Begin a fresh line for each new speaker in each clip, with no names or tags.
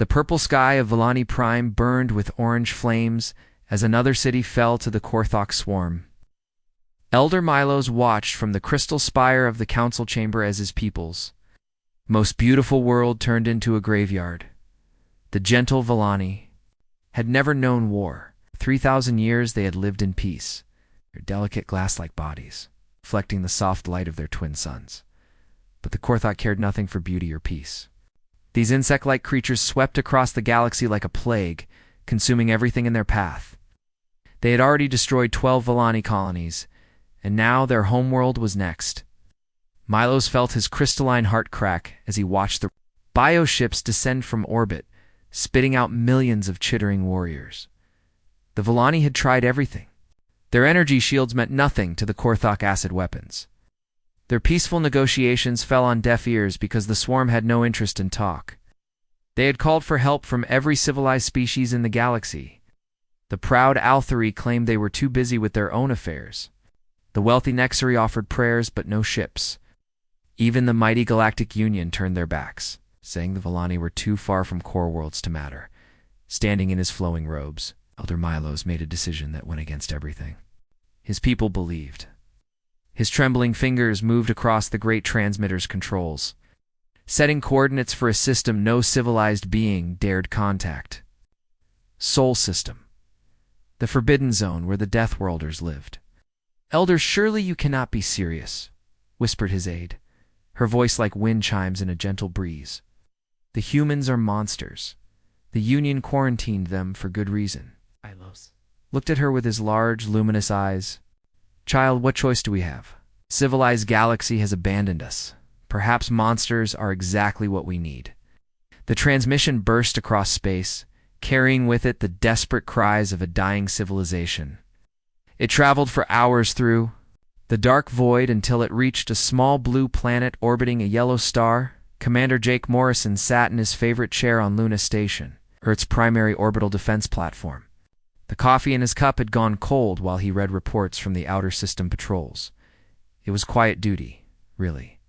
The purple sky of Volani Prime burned with orange flames as another city fell to the Korthok swarm. Elder Milos watched from the crystal spire of the council chamber as his people's most beautiful world turned into a graveyard. The gentle Volani had never known war. 3,000 years they had lived in peace, their delicate glass-like bodies reflecting the soft light of their twin suns. But the Korthok cared nothing for beauty or peace. These insect-like creatures swept across the galaxy like a plague, consuming everything in their path. They had already destroyed 12 Volani colonies, and now their homeworld was next. Milos felt his crystalline heart crack as he watched the bioships descend from orbit, spitting out millions of chittering warriors. The Volani had tried everything. Their energy shields meant nothing to the Korthok acid weapons. Their peaceful negotiations fell on deaf ears because the swarm had no interest in talk. They had called for help from every civilized species in the galaxy. The proud Althari claimed they were too busy with their own affairs. The wealthy Nexari offered prayers but no ships. Even the mighty Galactic Union turned their backs, saying the Volani were too far from core worlds to matter. Standing in his flowing robes, Elder Milos made a decision that went against everything his people believed. His trembling fingers moved across the great transmitter's controls, setting coordinates for a system no civilized being dared contact. Sol System, the forbidden zone where the Deathworlders lived. "Elder, surely you cannot be serious," whispered his aide, her voice like wind chimes in a gentle breeze. "The humans are monsters. The Union quarantined them for good reason." Milos looked at her with his large, luminous eyes. "Child, what choice do we have? Civilized galaxy has abandoned us. Perhaps monsters are exactly what we need." The transmission burst across space, carrying with it the desperate cries of a dying civilization. It traveled for hours through the dark void until it reached a small blue planet orbiting a yellow star. Commander Jake Morrison sat in his favorite chair on Luna Station, Earth's primary orbital defense platform. The coffee in his cup had gone cold while he read reports from the outer system patrols. It was quiet duty, really.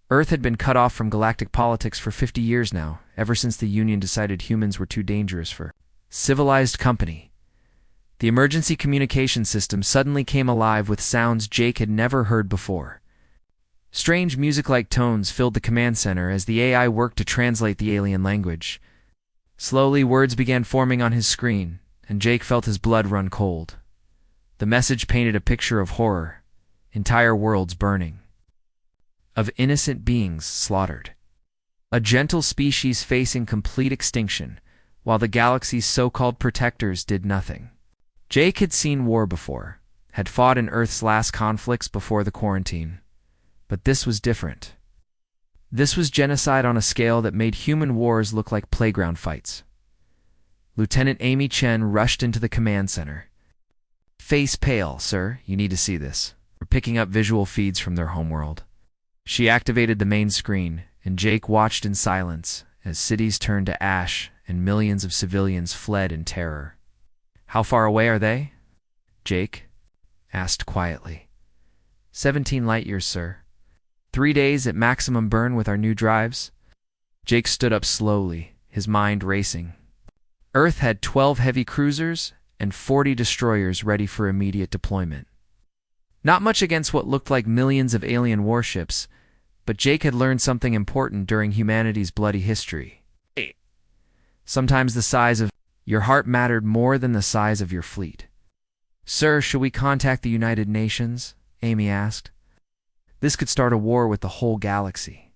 Earth had been cut off from galactic politics for 50 years now, ever since the Union decided humans were too dangerous for civilized company. The emergency communication system suddenly came alive with sounds Jake had never heard before. Strange music-like tones filled the command center as the AI worked to translate the alien language. Slowly, words began forming on his screen, and Jake felt his blood run cold. The message painted a picture of horror, entire worlds burning, of innocent beings slaughtered, a gentle species facing complete extinction, while the galaxy's so-called protectors did nothing. Jake had seen war before, had fought in Earth's last conflicts before the quarantine. But this was different. This was genocide on a scale that made human wars look like playground fights. Lieutenant Amy Chen rushed into the command center. "Face pale, sir. You need to see this." We're picking up visual feeds from their homeworld. She activated the main screen, and Jake watched in silence as cities turned to ash and millions of civilians fled in terror. "How far away are they?" Jake asked quietly. 17 light years, sir. 3 days at maximum burn with our new drives." Jake stood up slowly, his mind racing. Earth had 12 heavy cruisers and 40 destroyers ready for immediate deployment. Not much against what looked like millions of alien warships, but Jake had learned something important during humanity's bloody history. Sometimes the size of your heart mattered more than the size of your fleet. "Sir, should we contact the United Nations?" Amy asked. "This could start a war with the whole galaxy."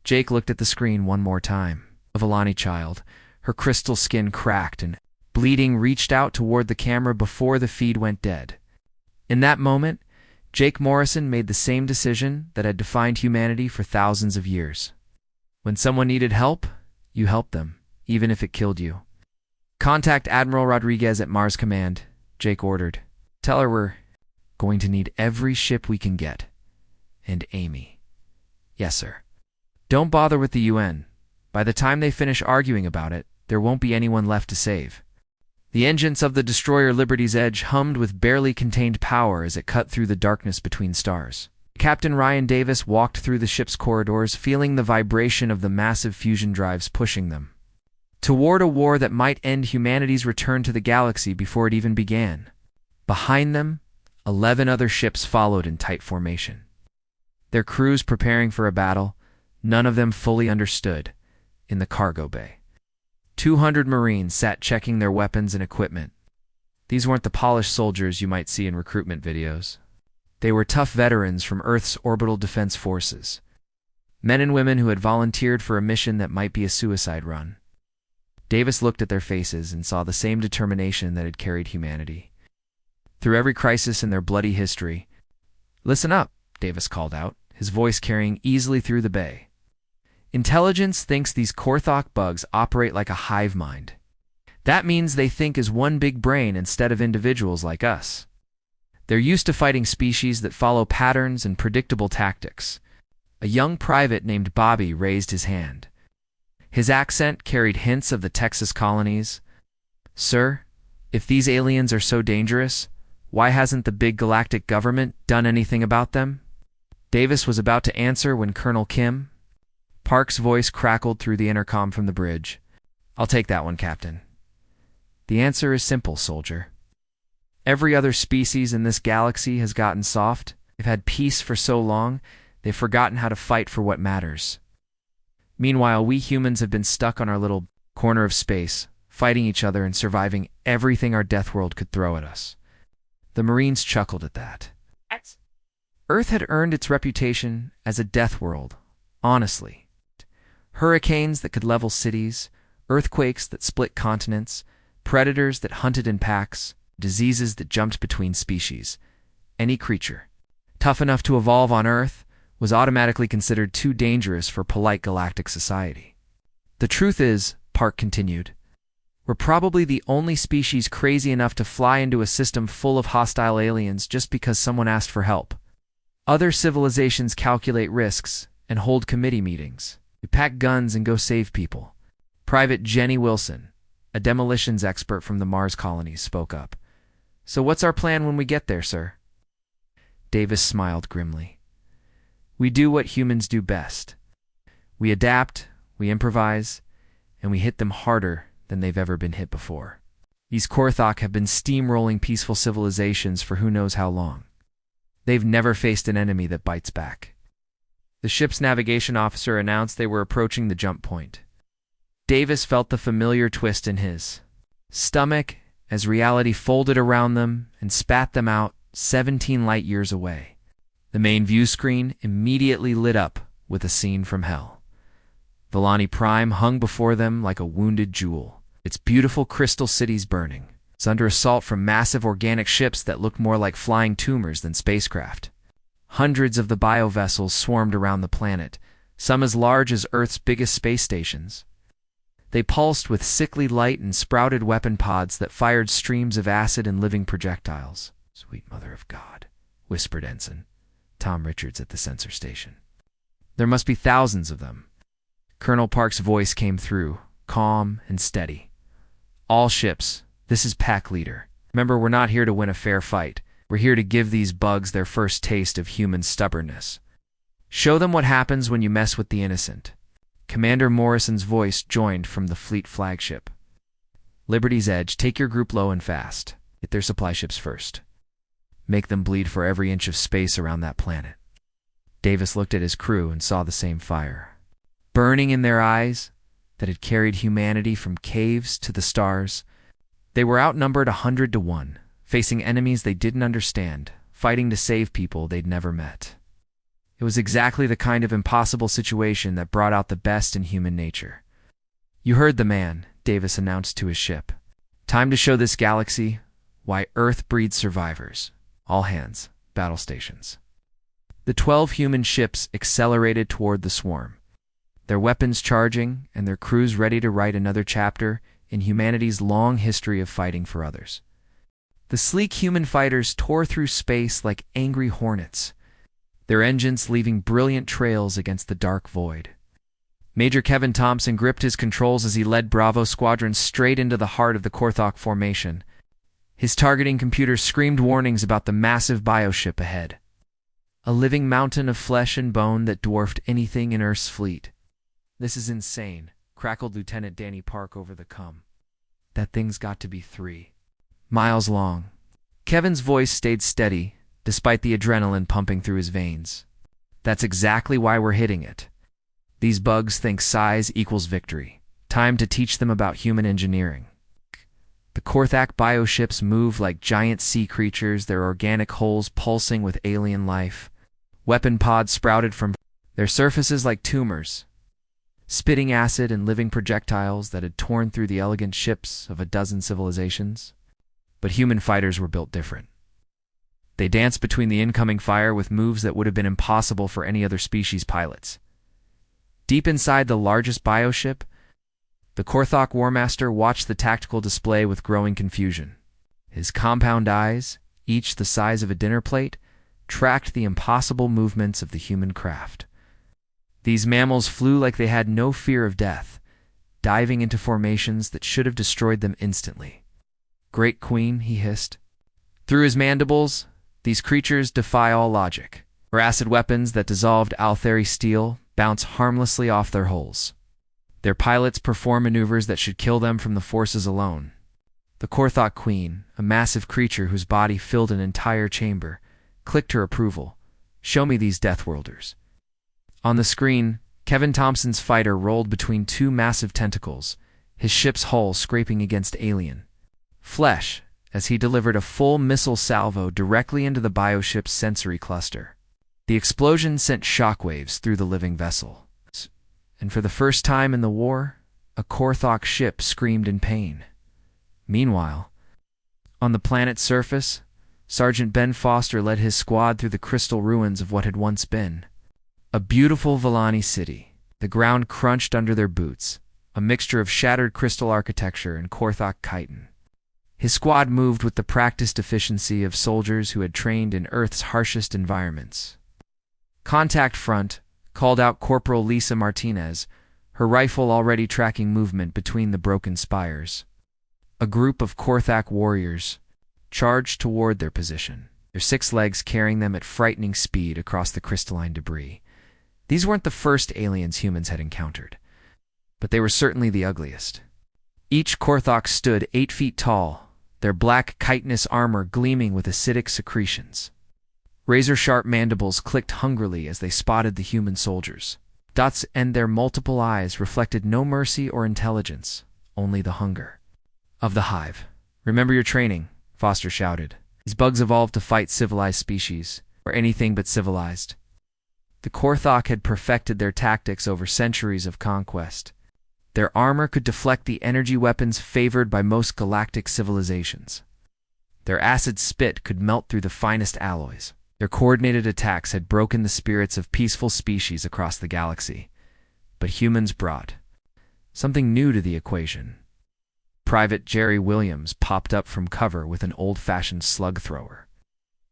Jake looked at the screen one more time. A Volani child, her crystal skin cracked and bleeding, reached out toward the camera before the feed went dead. In that moment, Jake Morrison made the same decision that had defined humanity for thousands of years. When someone needed help, you helped them, even if it killed you. "Contact Admiral Rodriguez at Mars Command," Jake ordered. "Tell her we're going to need every ship we can get." And Amy. "Yes, sir." "Don't bother with the UN. By the time they finish arguing about it, there won't be anyone left to save." The engines of the destroyer Liberty's Edge hummed with barely contained power as it cut through the darkness between stars. Captain Ryan Davis walked through the ship's corridors, feeling the vibration of the massive fusion drives pushing them. toward a war that might end humanity's return to the galaxy before it even began. Behind them, 11 other ships followed in tight formation. Their crews preparing for a battle, none of them fully understood, in the cargo bay. 200 Marines sat checking their weapons and equipment. These weren't the polished soldiers you might see in recruitment videos. They were tough veterans from Earth's orbital defense forces. Men and women who had volunteered for a mission that might be a suicide run. Davis looked at their faces and saw the same determination that had carried humanity through every crisis in their bloody history. "Listen up," Davis called out, his voice carrying easily through the bay. "Intelligence thinks these Korthok bugs operate like a hive mind. That means they think as one big brain instead of individuals like us. They're used to fighting species that follow patterns and predictable tactics." A young private named Bobby raised his hand. His accent carried hints of the Texas colonies. "Sir, if these aliens are so dangerous, why hasn't the big galactic government done anything about them?" Davis was about to answer when Colonel Kim Park's voice crackled through the intercom from the bridge. "I'll take that one, Captain. The answer is simple, soldier. Every other species in this galaxy has gotten soft. They've had peace for so long, they've forgotten how to fight for what matters. Meanwhile, we humans have been stuck on our little corner of space, fighting each other and surviving everything our death world could throw at us." The Marines chuckled at that. Earth had earned its reputation as a death world, honestly. Hurricanes that could level cities, earthquakes that split continents, predators that hunted in packs, diseases that jumped between species. Any creature tough enough to evolve on Earth was automatically considered too dangerous for polite galactic society. "The truth is," Park continued, "we're probably the only species crazy enough to fly into a system full of hostile aliens just because someone asked for help. Other civilizations calculate risks and hold committee meetings. We pack guns and go save people." Private Jenny Wilson, a demolitions expert from the Mars colonies, spoke up. "So what's our plan when we get there, sir?" Davis smiled grimly. "We do what humans do best. We adapt, we improvise, and we hit them harder than they've ever been hit before. These Korthok have been steamrolling peaceful civilizations for who knows how long. They've never faced an enemy that bites back." The ship's navigation officer announced they were approaching the jump point. Davis felt the familiar twist in his stomach as reality folded around them and spat them out 17 light years away. The main view screen immediately lit up with a scene from hell. Valani Prime hung before them like a wounded jewel, its beautiful crystal cities burning. It's under assault from massive organic ships that looked more like flying tumors than spacecraft. Hundreds of the biovessels swarmed around the planet, some as large as Earth's biggest space stations. They pulsed with sickly light and sprouted weapon pods that fired streams of acid and living projectiles. "Sweet Mother of God," whispered Ensign Tom Richards at the sensor station. "There must be thousands of them." Colonel Park's voice came through, calm and steady. "All ships, this is Pack Leader. Remember, we're not here to win a fair fight. We're here to give these bugs their first taste of human stubbornness. Show them what happens when you mess with the innocent." Commander Morrison's voice joined from the fleet flagship. "Liberty's Edge, take your group low and fast. Hit their supply ships first. Make them bleed for every inch of space around that planet." Davis looked at his crew and saw the same fire burning in their eyes that had carried humanity from caves to the stars. They were outnumbered 100 to 1, facing enemies they didn't understand, fighting to save people they'd never met. It was exactly the kind of impossible situation that brought out the best in human nature. "You heard the man," Davis announced to his ship. "Time to show this galaxy why Earth breeds survivors. All hands, battle stations." The 12 human ships accelerated toward the swarm, their weapons charging and their crews ready to write another chapter in humanity's long history of fighting for others. The sleek human fighters tore through space like angry hornets, their engines leaving brilliant trails against the dark void. Major Kevin Thompson gripped his controls as he led Bravo Squadron straight into the heart of the Korthok formation. His targeting computer screamed warnings about the massive bioship ahead, a living mountain of flesh and bone that dwarfed anything in Earth's fleet. "This is insane," crackled Lieutenant Danny Park over the cum. That thing's got to be 3 miles long. Kevin's voice stayed steady, despite the adrenaline pumping through his veins. That's exactly why we're hitting it. These bugs think size equals victory. Time to teach them about human engineering. The Korthak bioships move like giant sea creatures, their organic hulls pulsing with alien life. Weapon pods sprouted from their surfaces like tumors, spitting acid and living projectiles that had torn through the elegant ships of a dozen civilizations. But human fighters were built different. They danced between the incoming fire with moves that would have been impossible for any other species pilots. Deep inside the largest bioship, the Korthok Warmaster watched the tactical display with growing confusion. His compound eyes, each the size of a dinner plate, tracked the impossible movements of the human craft. These mammals flew like they had no fear of death, diving into formations that should have destroyed them instantly. "Great Queen," he hissed. Through his mandibles, these creatures defy all logic. Or acid weapons that dissolved Altheri steel bounce harmlessly off their hulls. Their pilots perform maneuvers that should kill them from the forces alone. The Korthok Queen, a massive creature whose body filled an entire chamber, clicked her approval. "Show me these Deathworlders." On the screen, Kevin Thompson's fighter rolled between 2 massive tentacles, his ship's hull scraping against alien flesh as he delivered a full missile salvo directly into the bioship's sensory cluster. The explosion sent shockwaves through the living vessel. And for the first time in the war, a Korthok ship screamed in pain. Meanwhile, on the planet's surface, Sergeant Ben Foster led his squad through the crystal ruins of what had once been a beautiful Villani city. The ground crunched under their boots, a mixture of shattered crystal architecture and Korthok chitin. His squad moved with the practiced efficiency of soldiers who had trained in Earth's harshest environments. "Contact front," called out Corporal Lisa Martinez, her rifle already tracking movement between the broken spires. A group of Korthak warriors charged toward their position, their 6 legs carrying them at frightening speed across the crystalline debris. These weren't the first aliens humans had encountered, but they were certainly the ugliest. Each Korthok stood 8 feet tall, their black chitinous armor gleaming with acidic secretions. Razor-sharp mandibles clicked hungrily as they spotted the human soldiers. Dots and their multiple eyes reflected no mercy or intelligence, only the hunger of the hive. "Remember your training," Foster shouted. "These bugs evolved to fight civilized species, or anything but civilized." The Korthok had perfected their tactics over centuries of conquest. Their armor could deflect the energy weapons favored by most galactic civilizations. Their acid spit could melt through the finest alloys. Their coordinated attacks had broken the spirits of peaceful species across the galaxy. But humans brought something new to the equation. Private Jerry Williams popped up from cover with an old-fashioned slug thrower,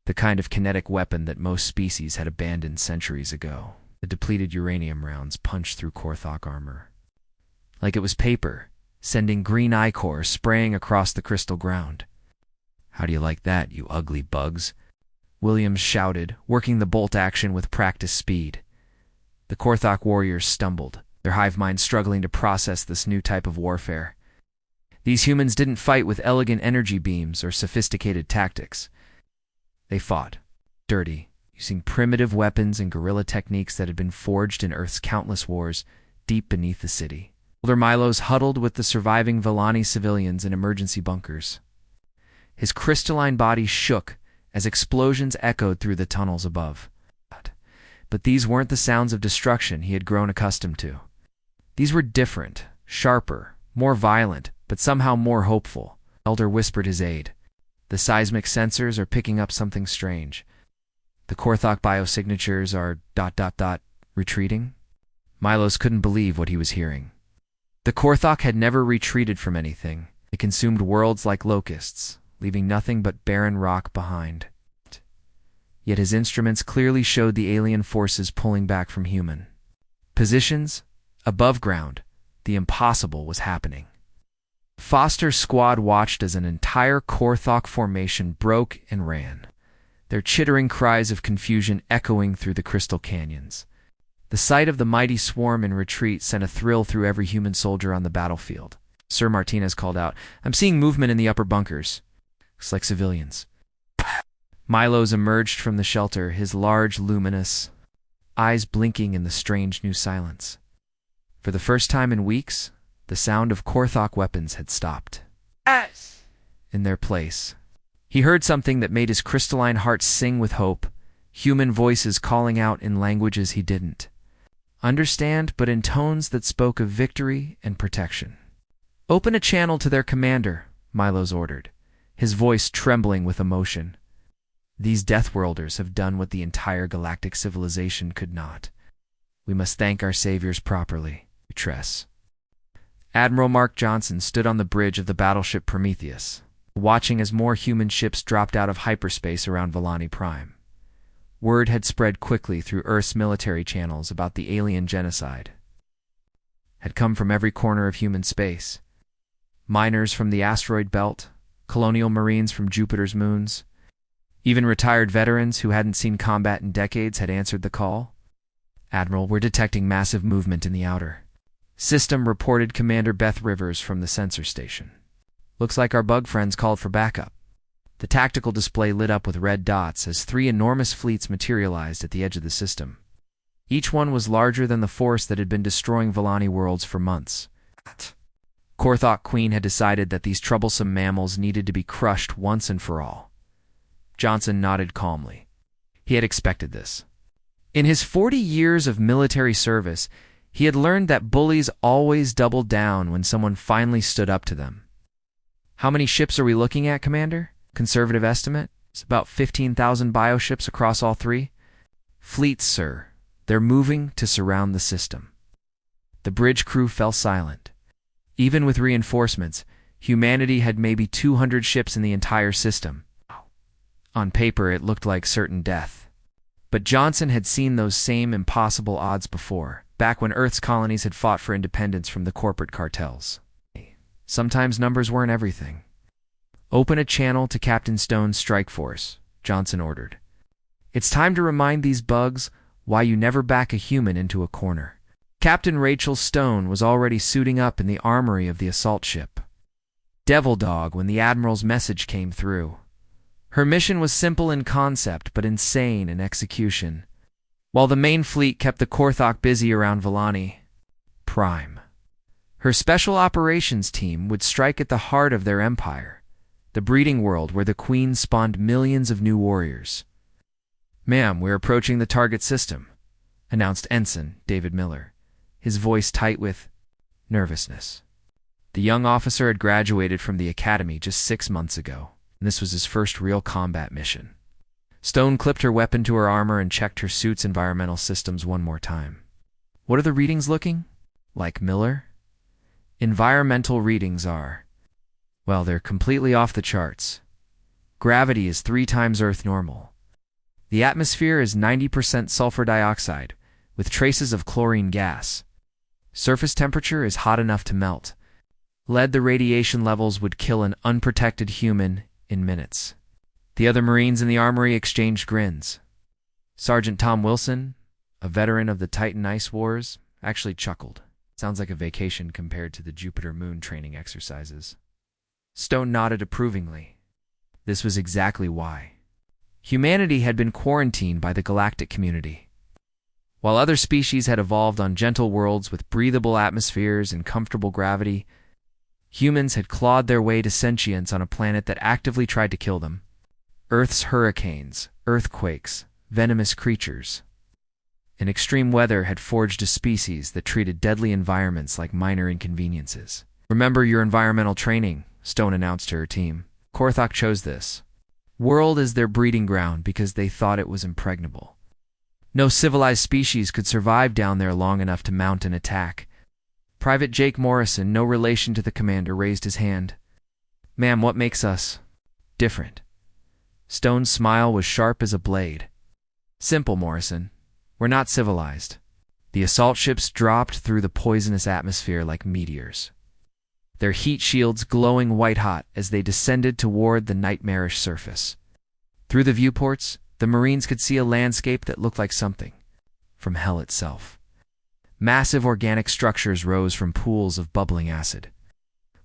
the kind of kinetic weapon that most species had abandoned centuries ago. The depleted uranium rounds punched through Korthok armor like it was paper, sending green ichor spraying across the crystal ground. "How do you like that, you ugly bugs?" Williams shouted, working the bolt action with practiced speed. The Korthok warriors stumbled, their hive minds struggling to process this new type of warfare. These humans didn't fight with elegant energy beams or sophisticated tactics. They fought dirty, using primitive weapons and guerrilla techniques that had been forged in Earth's countless wars deep beneath the city. Elder Milos huddled with the surviving Villani civilians in emergency bunkers. His crystalline body shook as explosions echoed through the tunnels above. But these weren't the sounds of destruction he had grown accustomed to. These were different, sharper, more violent, but somehow more hopeful. Elder whispered his aide. "The seismic sensors are picking up something strange. The Korthok biosignatures are ... retreating?" Milos couldn't believe what he was hearing. The Korthok had never retreated from anything. They consumed worlds like locusts, leaving nothing but barren rock behind. Yet his instruments clearly showed the alien forces pulling back from human positions. Above ground, the impossible was happening. Foster's squad watched as an entire Korthok formation broke and ran, their chittering cries of confusion echoing through the crystal canyons. The sight of the mighty swarm in retreat sent a thrill through every human soldier on the battlefield. Sir Martinez called out, "I'm seeing movement in the upper bunkers. Looks like civilians." Milos emerged from the shelter, his large, luminous eyes blinking in the strange new silence. For the first time in weeks, the sound of Korthok weapons had stopped. In their place, he heard something that made his crystalline heart sing with hope, human voices calling out in languages he didn't understand, but in tones that spoke of victory and protection. "Open a channel to their commander," Milos ordered, his voice trembling with emotion. "These Deathworlders have done what the entire galactic civilization could not. We must thank our saviors properly." Tress. Admiral Mark Johnson stood on the bridge of the battleship Prometheus, watching as more human ships dropped out of hyperspace around Volani Prime. Word had spread quickly through Earth's military channels about the alien genocide. Had come from every corner of human space. Miners from the asteroid belt, colonial marines from Jupiter's moons. Even retired veterans who hadn't seen combat in decades had answered the call. "Admiral, we're detecting massive movement in the outer system," reported Commander Beth Rivers from the sensor station. "Looks like our bug friends called for backup." The tactical display lit up with red dots as 3 enormous fleets materialized at the edge of the system. Each one was larger than the force that had been destroying Volani worlds for months. Korthok Queen had decided that these troublesome mammals needed to be crushed once and for all. Johnson nodded calmly. He had expected this. In his 40 years of military service, he had learned that bullies always doubled down when someone finally stood up to them. "How many ships are we looking at, Commander?" Conservative estimate? It's about 15,000 bioships across all 3. "Fleets, sir. They're moving to surround the system." The bridge crew fell silent. Even with reinforcements, humanity had maybe 200 ships in the entire system. On paper, it looked like certain death. But Johnson had seen those same impossible odds before, back when Earth's colonies had fought for independence from the corporate cartels. Sometimes numbers weren't everything. "Open a channel to Captain Stone's strike force," Johnson ordered. "It's time to remind these bugs why you never back a human into a corner." Captain Rachel Stone was already suiting up in the armory of the assault ship. Devil Dog when the Admiral's message came through. Her mission was simple in concept, but insane in execution. While the main fleet kept the Korthok busy around Volani Prime, her special operations team would strike at the heart of their empire, the breeding world where the Queen spawned millions of new warriors. "Ma'am, we're approaching the target system," announced Ensign David Miller, his voice tight with nervousness. The young officer had graduated from the academy just 6 months ago, and this was his first real combat mission. Stone clipped her weapon to her armor and checked her suit's environmental systems one more time. "What are the readings looking like, Miller?" "Environmental readings are... well, they're completely off the charts. Gravity is 3 times Earth normal. The atmosphere is 90% sulfur dioxide, with traces of chlorine gas. Surface temperature is hot enough to melt. The radiation levels would kill an unprotected human in minutes." The other Marines in the armory exchanged grins. Sergeant Tom Wilson, a veteran of the Titan Ice Wars, actually chuckled. "Sounds like a vacation compared to the Jupiter Moon training exercises." Stone nodded approvingly. This was exactly why. Humanity had been quarantined by the galactic community. While other species had evolved on gentle worlds with breathable atmospheres and comfortable gravity, humans had clawed their way to sentience on a planet that actively tried to kill them. Earth's hurricanes, earthquakes, venomous creatures, and extreme weather had forged a species that treated deadly environments like minor inconveniences. "Remember your environmental training," Stone announced to her team. "Korthok chose this world as their breeding ground because they thought it was impregnable. No civilized species could survive down there long enough to mount an attack." Private Jake Morrison, no relation to the commander, raised his hand. "Ma'am, what makes us different?" Stone's smile was sharp as a blade. "Simple, Morrison. We're not civilized." The assault ships dropped through the poisonous atmosphere like meteors, their heat shields glowing white-hot as they descended toward the nightmarish surface. Through the viewports, the Marines could see a landscape that looked like something from hell itself. Massive organic structures rose from pools of bubbling acid,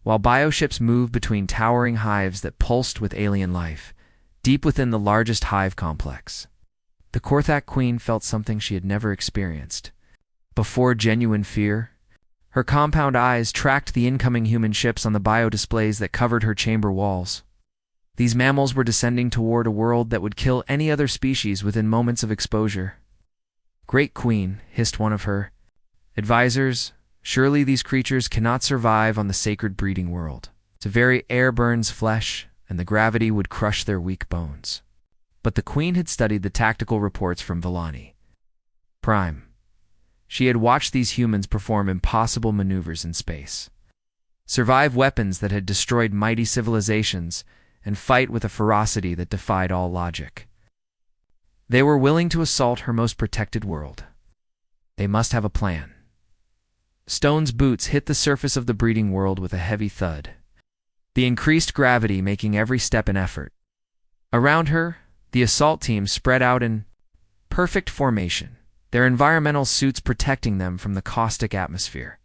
while bioships moved between towering hives that pulsed with alien life, deep within the largest hive complex. The Korthak Queen felt something she had never experienced before: genuine fear. Her compound eyes tracked the incoming human ships on the biodisplays that covered her chamber walls. These mammals were descending toward a world that would kill any other species within moments of exposure. "Great Queen," hissed one of her advisors, "surely these creatures cannot survive on the sacred breeding world. The very air burns flesh, and the gravity would crush their weak bones." But the Queen had studied the tactical reports from Villani Prime. She had watched these humans perform impossible maneuvers in space, survive weapons that had destroyed mighty civilizations, and fight with a ferocity that defied all logic. They were willing to assault her most protected world. They must have a plan. Stone's boots hit the surface of the breeding world with a heavy thud, the increased gravity making every step an effort. Around her, the assault team spread out in perfect formation, their environmental suits protecting them from the caustic atmosphere.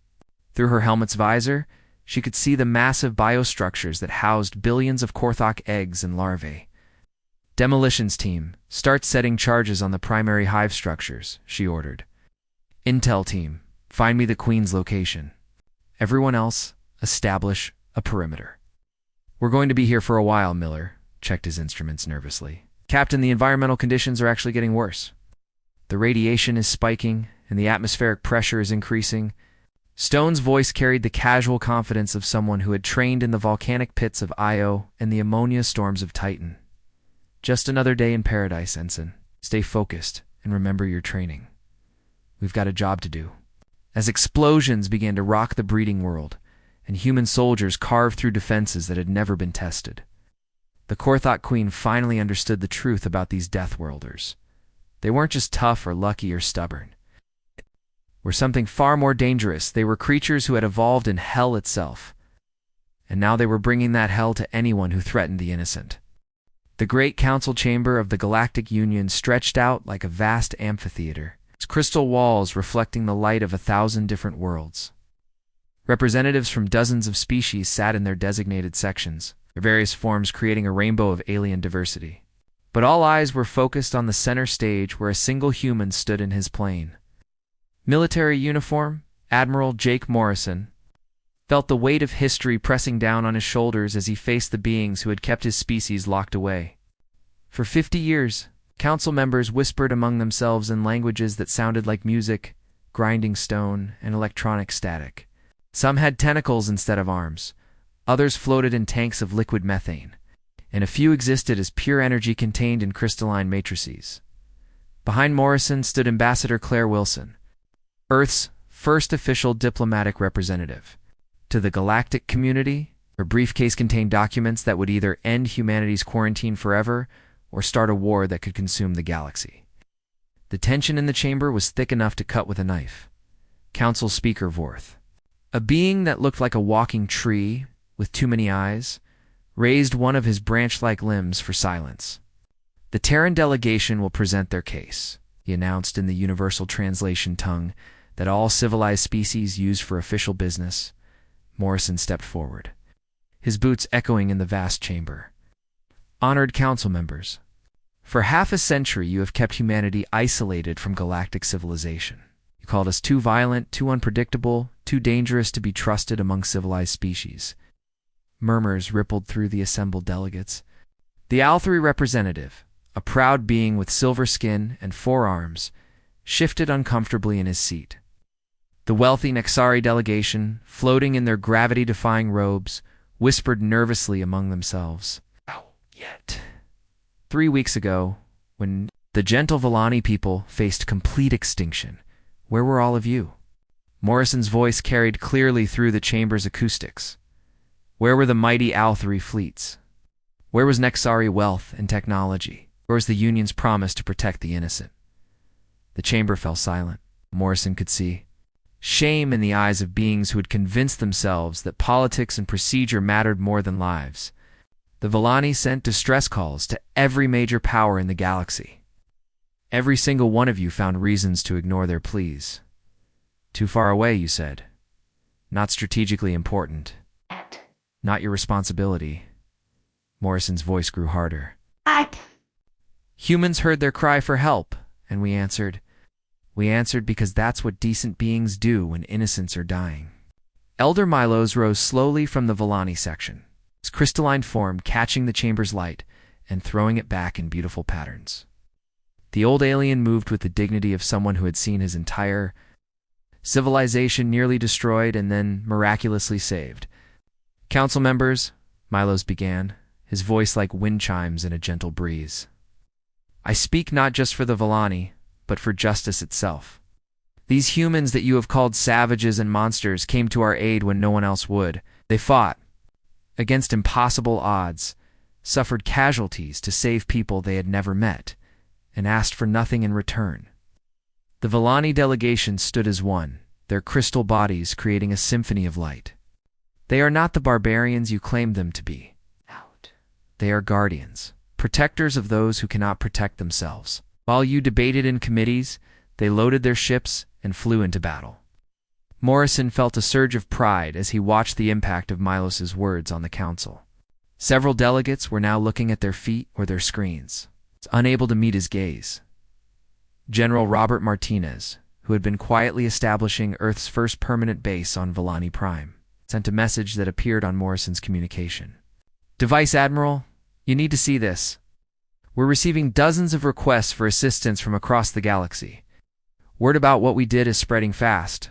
Through her helmet's visor, she could see the massive biostructures that housed billions of Korthok eggs and larvae. "Demolitions team, start setting charges on the primary hive structures," she ordered. "Intel team, find me the Queen's location. Everyone else, establish a perimeter." "We're going to be here for a while," Miller checked his instruments nervously. "Captain, the environmental conditions are actually getting worse. The radiation is spiking, and the atmospheric pressure is increasing." Stone's voice carried the casual confidence of someone who had trained in the volcanic pits of Io and the ammonia storms of Titan. "Just another day in paradise, Ensign. Stay focused and remember your training. We've got a job to do." As explosions began to rock the breeding world, and human soldiers carved through defenses that had never been tested, the Korthok Queen finally understood the truth about these Deathworlders. They weren't just tough or lucky or stubborn. They were something far more dangerous. They were creatures who had evolved in hell itself, and now they were bringing that hell to anyone who threatened the innocent. The great council chamber of the Galactic Union stretched out like a vast amphitheater, its crystal walls reflecting the light of 1,000 different worlds. Representatives from dozens of species sat in their designated sections, their various forms creating a rainbow of alien diversity. But all eyes were focused on the center stage where a single human stood in his plane. Military uniform, Admiral Jake Morrison felt the weight of history pressing down on his shoulders as he faced the beings who had kept his species locked away. For 50 years, council members whispered among themselves in languages that sounded like music, grinding stone, and electronic static. Some had tentacles instead of arms, others floated in tanks of liquid methane, and a few existed as pure energy contained in crystalline matrices. Behind Morrison stood Ambassador Claire Wilson, Earth's first official diplomatic representative. To the galactic community, her briefcase contained documents that would either end humanity's quarantine forever or start a war that could consume the galaxy. The tension in the chamber was thick enough to cut with a knife. Council Speaker Vorth, a being that looked like a walking tree with too many eyes, raised one of his branch-like limbs for silence. "The Terran delegation will present their case," he announced in the universal translation tongue that all civilized species use for official business. Morrison stepped forward, his boots echoing in the vast chamber. "Honored council members, for half a century you have kept humanity isolated from galactic civilization. You called us too violent, too unpredictable, too dangerous to be trusted among civilized species." Murmurs rippled through the assembled delegates. The Althri representative, a proud being with silver skin and 4 arms, shifted uncomfortably in his seat. The wealthy Nexari delegation, floating in their gravity-defying robes, whispered nervously among themselves. "How yet?" 3 weeks ago, when the gentle Villani people faced complete extinction, where were all of you? Morrison's voice carried clearly through the chamber's acoustics. Where were the mighty Althri fleets? Where was Nexari wealth and technology? Where was the Union's promise to protect the innocent? The chamber fell silent. Morrison could see shame in the eyes of beings who had convinced themselves that politics and procedure mattered more than lives. The Villani sent distress calls to every major power in the galaxy. Every single one of you found reasons to ignore their pleas. Too far away, you said. Not strategically important. Not your responsibility. Morrison's voice grew harder. Humans heard their cry for help, and we answered. We answered because that's what decent beings do when innocents are dying. Elder Milos rose slowly from the Villani section, his crystalline form catching the chamber's light and throwing it back in beautiful patterns. The old alien moved with the dignity of someone who had seen his entire civilization nearly destroyed and then miraculously saved. Council members, Milos began, his voice like wind chimes in a gentle breeze. I speak not just for the Villani, but for justice itself. These humans that you have called savages and monsters came to our aid when no one else would. They fought against impossible odds, suffered casualties to save people they had never met, and asked for nothing in return. The Villani delegation stood as one, their crystal bodies creating a symphony of light. They are not the barbarians you claimed them to be. They are guardians, protectors of those who cannot protect themselves. While you debated in committees, they loaded their ships and flew into battle. Morrison felt a surge of pride as he watched the impact of Milos's words on the council. Several delegates were now looking at their feet or their screens, unable to meet his gaze. General Robert Martinez, who had been quietly establishing Earth's first permanent base on Villani Prime, sent a message that appeared on Morrison's communication. Device Admiral, you need to see this. We're receiving dozens of requests for assistance from across the galaxy. Word about what we did is spreading fast.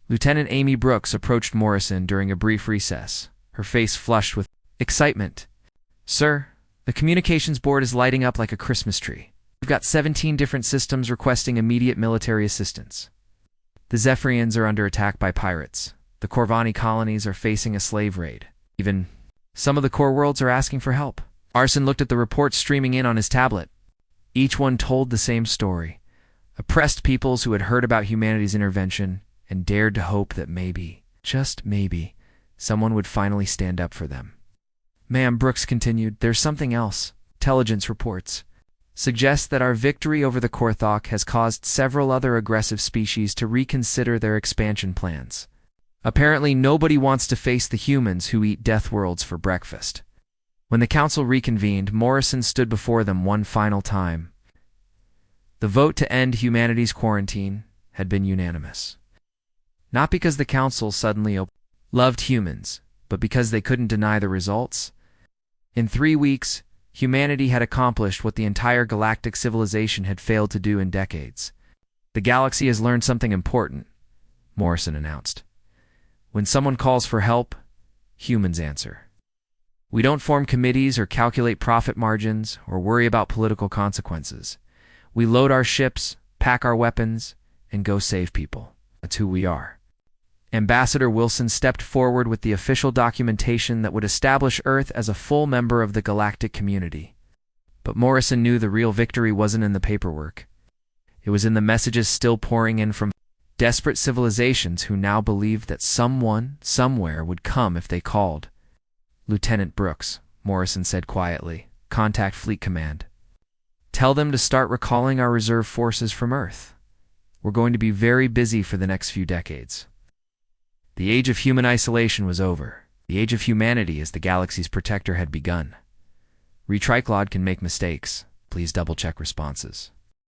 Lieutenant Amy Brooks approached Morrison during a brief recess, her face flushed with excitement. Sir, the communications board is lighting up like a Christmas tree. We've got 17 different systems requesting immediate military assistance. The Zephyrians are under attack by pirates. The Corvani colonies are facing a slave raid. Even some of the core worlds are asking for help. Arson looked at the reports streaming in on his tablet. Each one told the same story. Oppressed peoples who had heard about humanity's intervention and dared to hope that maybe, just maybe, someone would finally stand up for them. Ma'am, Brooks continued, there's something else. Intelligence reports suggest that our victory over the Korthok has caused several other aggressive species to reconsider their expansion plans. Apparently nobody wants to face the humans who eat Deathworlds for breakfast. When the council reconvened, Morrison stood before them one final time. The vote to end humanity's quarantine had been unanimous. Not because the council suddenly loved humans, but because they couldn't deny the results. In 3 weeks, humanity had accomplished what the entire galactic civilization had failed to do in decades. The galaxy has learned something important, Morrison announced. When someone calls for help, humans answer. We don't form committees or calculate profit margins or worry about political consequences. We load our ships, pack our weapons, and go save people. That's who we are. Ambassador Wilson stepped forward with the official documentation that would establish Earth as a full member of the galactic community. But Morrison knew the real victory wasn't in the paperwork. It was in the messages still pouring in from desperate civilizations who now believed that someone, somewhere, would come if they called. Lieutenant Brooks, Morrison said quietly, contact Fleet Command. Tell them to start recalling our reserve forces from Earth. We're going to be very busy for the next few decades. The age of human isolation was over. The age of humanity as the galaxy's protector had begun. Retriclod can make mistakes. Please double-check responses.